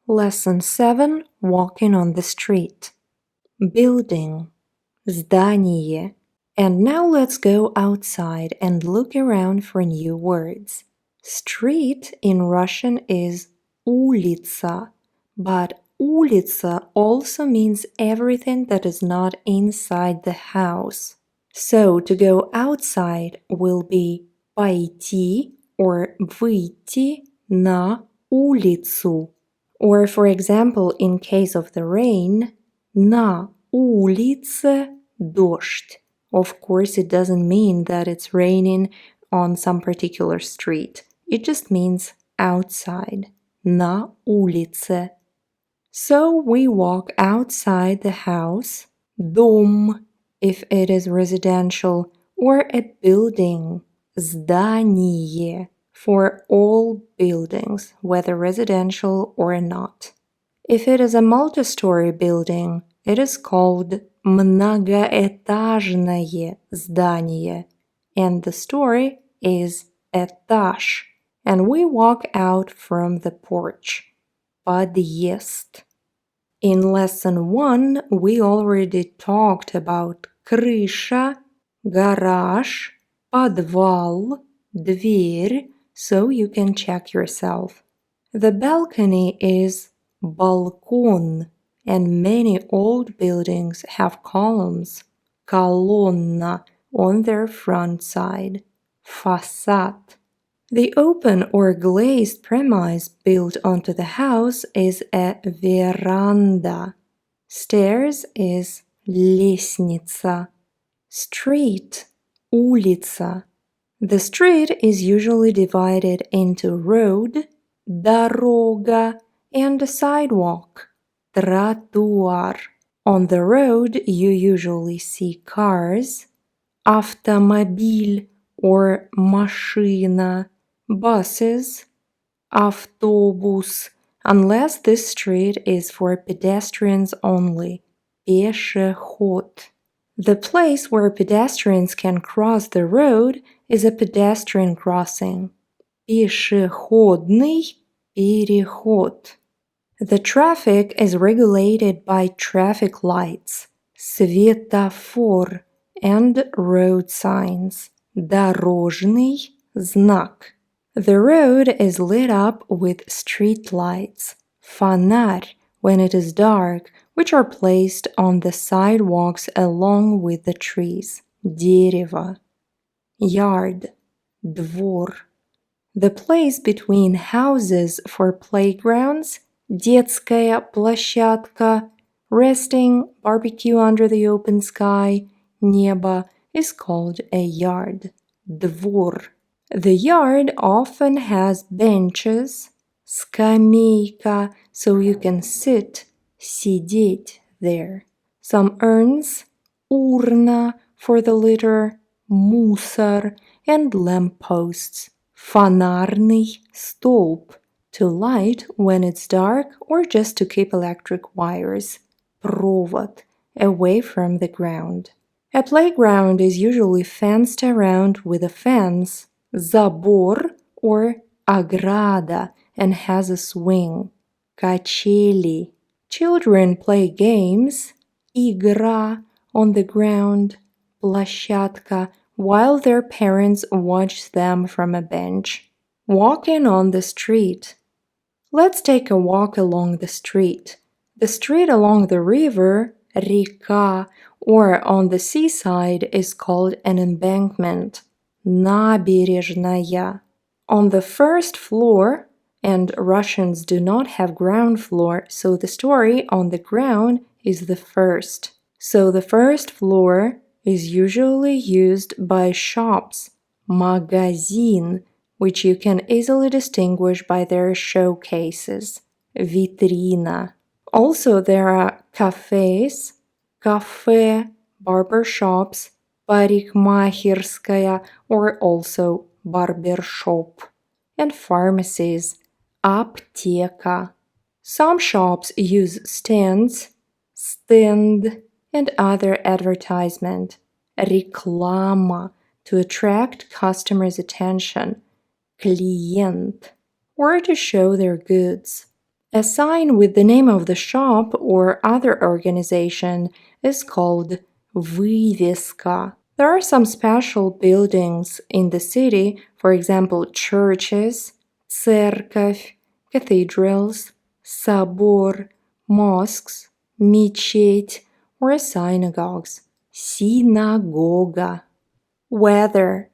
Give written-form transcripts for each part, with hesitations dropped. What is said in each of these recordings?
Lesson 7. Walking on the street. Building. Здание. And now let's go outside and look around for new words. Street in Russian is улица, but улица also means everything that is not inside the house. So to go outside will be пойти or выйти на улицу. Or for example, in case of the rain, на улице дождь. Of course, it doesn't mean that it's raining on some particular street. It just means outside. На улице. So we walk outside the house. Дом, if it is residential, or a building. Здание, for all buildings, whether residential or not. If it is a multi-story building, it is called многоэтажное здание, and the story is этаж, and we walk out from the porch. Подъезд. In lesson 1, we already talked about крыша, гараж, подвал, дверь, so you can check yourself. The balcony is балкон, and many old buildings have columns, колонна, on their front side. Фасад. The open or glazed premise built onto the house is a veranda. Stairs is лестница. Street, улица. The street is usually divided into road, дорога, and a sidewalk, тротуар. On the road, you usually see cars, автомобиль or машина, buses, автобус, unless this street is for pedestrians only, пешеход. The place where pedestrians can cross the road is a pedestrian crossing, пешеходный переход. The traffic is regulated by traffic lights, светофор, and road signs, дорожный знак. The road is lit up with street lights, фонарь, when it is dark, which are placed on the sidewalks along with the trees, дерево. Yard, двор. The place between houses for playgrounds, детская площадка, resting, barbecue under the open sky, небо, is called a yard, двор. The yard often has benches, скамейка, so you can sit, сидеть there. Some urns, урна, for the litter, мусор, and lampposts, фонарный столб, to light when it's dark or just to keep electric wires, провод, away from the ground. A playground is usually fenced around with a fence, забор or ограда, and has a swing, качели. Children play games, игра, on the ground, площадка, while their parents watch them from a bench. Walking on the street. Let's take a walk along the street. The street along the river, река, or on the seaside is called an embankment, набережная. On the first floor, and Russians do not have ground floor, so the story on the ground is the first. So the first floor is usually used by shops, магазин, which you can easily distinguish by their showcases, vitrina. Also, there are cafes, кафе, barber shops, парикмахерская, or also barbershop, and pharmacies, аптека. Some shops use stands, stand, and other advertisement, реклама, to attract customers' attention, клиент, or to show their goods. A sign with the name of the shop or other organization is called вывеска. There are some special buildings in the city, for example, churches, церковь, cathedrals, собор, mosques, мечеть, or synagogues, синагога. Weather,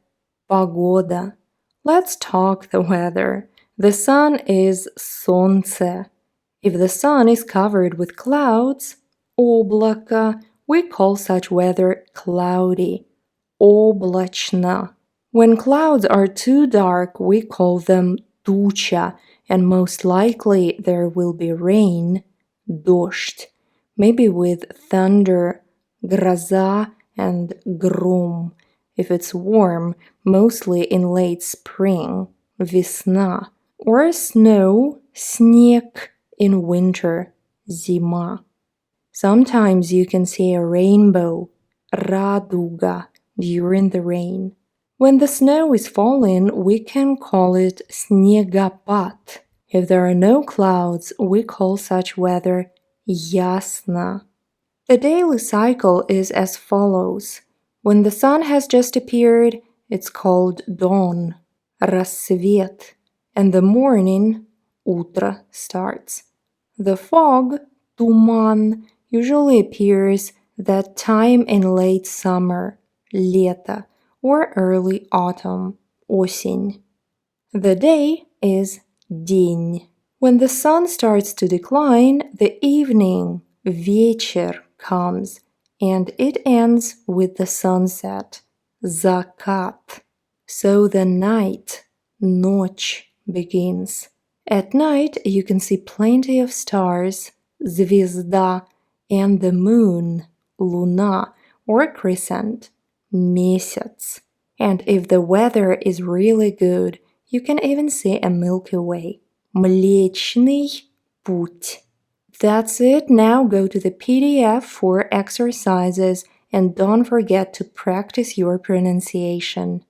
погода. Let's talk the weather. The sun is солнце. If the sun is covered with clouds, облако, we call such weather cloudy. Облачно. When clouds are too dark, we call them туча, and most likely there will be rain, дождь, maybe with thunder, гроза, and гром. If it's warm, mostly in late spring, весна, or snow, снег, in winter, зима. Sometimes you can see a rainbow, радуга, during the rain. When the snow is falling, we can call it снегопад. If there are no clouds, we call such weather ясно. The daily cycle is as follows. When the sun has just appeared, it's called dawn, рассвет, and the morning, утро, starts. The fog, туман, usually appears that time in late summer, лето, or early autumn, осень. The day is день. When the sun starts to decline, the evening, вечер, comes, and it ends with the sunset, закат. So the night, ночь, begins. At night, you can see plenty of stars, звезда, and the moon, луна, or crescent, месяц. And if the weather is really good, you can even see a Milky Way, Mlечный Путь. That's it. Now go to the PDF for exercises and don't forget to practice your pronunciation.